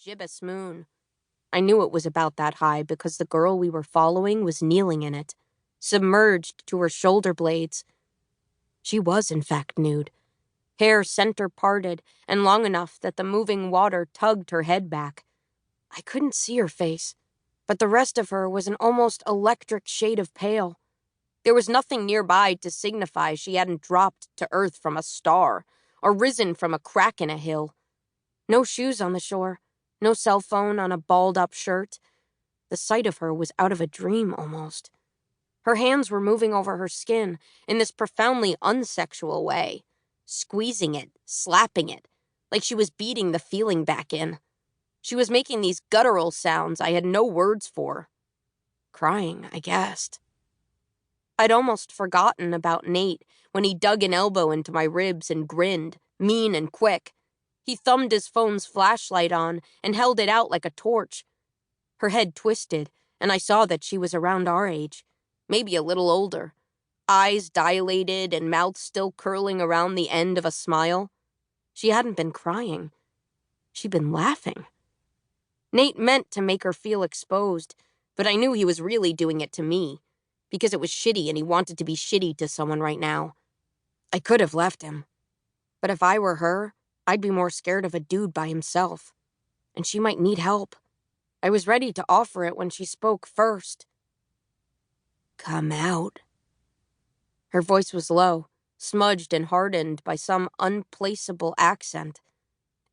gibbous moon. I knew it was about that high because the girl we were following was kneeling in it, submerged to her shoulder blades. She was, in fact, nude, hair center parted and long enough that the moving water tugged her head back. I couldn't see her face, but the rest of her was an almost electric shade of pale. There was nothing nearby to signify she hadn't dropped to earth from a star or risen from a crack in a hill. No shoes on the shore, no cell phone on a balled-up shirt. The sight of her was out of a dream, almost. Her hands were moving over her skin in this profoundly unsexual way, squeezing it, slapping it, like she was beating the feeling back in. She was making these guttural sounds I had no words for. Crying, I guessed. I'd almost forgotten about Nate when he dug an elbow into my ribs and grinned, mean and quick. He thumbed his phone's flashlight on and held it out like a torch. Her head twisted, and I saw that she was around our age, maybe a little older, eyes dilated and mouth still curling around the end of a smile. She hadn't been crying. She'd been laughing. Nate meant to make her feel exposed, but I knew he was really doing it to me, because it was shitty and he wanted to be shitty to someone right now. I could have left him, but if I were her, I'd be more scared of a dude by himself, and she might need help. I was ready to offer it when she spoke first. Come out. Her voice was low, smudged and hardened by some unplaceable accent.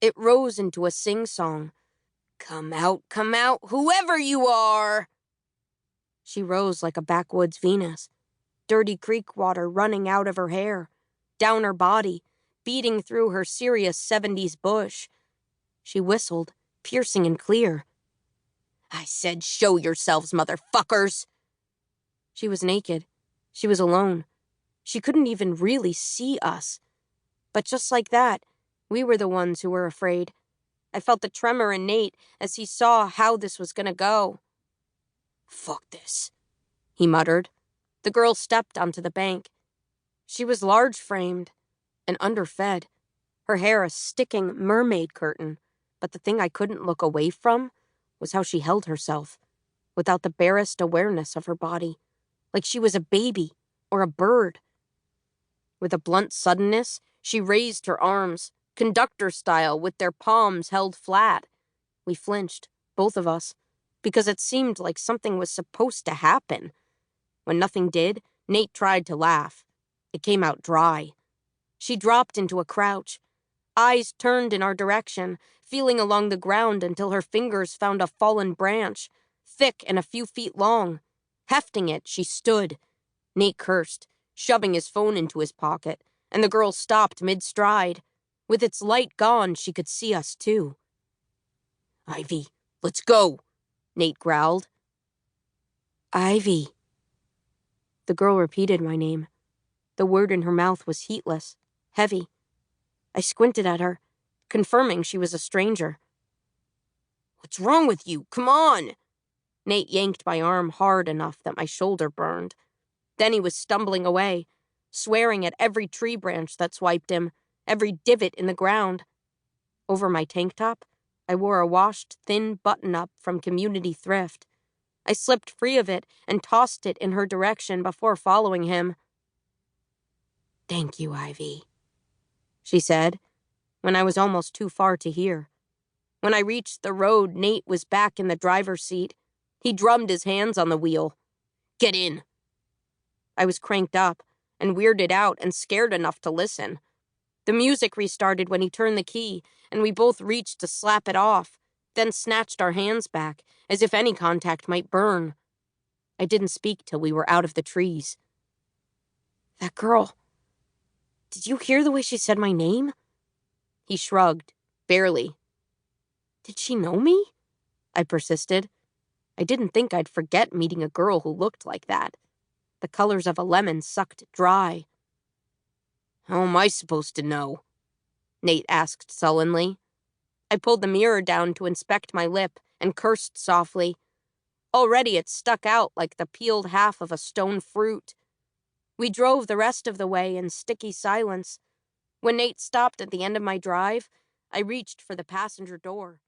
It rose into a sing-song. Come out, whoever you are! She rose like a backwoods Venus, dirty creek water running out of her hair, down her body, beating through her serious 70s bush. She whistled, piercing and clear. I said, show yourselves, motherfuckers! She was naked. She was alone. She couldn't even really see us. But just like that, we were the ones who were afraid. I felt the tremor in Nate as he saw how this was gonna go. Fuck this, he muttered. The girl stepped onto the bank. She was large-framed and underfed, her hair a sticking mermaid curtain, but the thing I couldn't look away from was how she held herself, without the barest awareness of her body, like she was a baby or a bird. With a blunt suddenness, she raised her arms, conductor style, with their palms held flat. We flinched, both of us, because it seemed like something was supposed to happen. When nothing did, Nate tried to laugh. It came out dry. She dropped into a crouch, eyes turned in our direction, feeling along the ground until her fingers found a fallen branch, thick and a few feet long. Hefting it, she stood. Nate cursed, shoving his phone into his pocket, and the girl stopped mid-stride. With its light gone, she could see us, too. Ivy, let's go, Nate growled. Ivy. The girl repeated my name. The word in her mouth was heatless, heavy. I squinted at her, confirming she was a stranger. What's wrong with you? Come on! Nate yanked my arm hard enough that my shoulder burned. Then he was stumbling away, swearing at every tree branch that swiped him, every divot in the ground. Over my tank top, I wore a washed, thin button-up from Community Thrift. I slipped free of it and tossed it in her direction before following him. Thank you, Ivy, she said, when I was almost too far to hear. When I reached the road, Nate was back in the driver's seat. He drummed his hands on the wheel. Get in. I was cranked up and weirded out and scared enough to listen. The music restarted when he turned the key, and we both reached to slap it off, then snatched our hands back, as if any contact might burn. I didn't speak till we were out of the trees. That girl. Did you hear the way she said my name? He shrugged, barely. Did she know me? I persisted. I didn't think I'd forget meeting a girl who looked like that. The colors of a lemon sucked dry. How am I supposed to know? Nate asked sullenly. I pulled the mirror down to inspect my lip and cursed softly. Already it stuck out like the peeled half of a stone fruit. We drove the rest of the way in sticky silence. When Nate stopped at the end of my drive, I reached for the passenger door.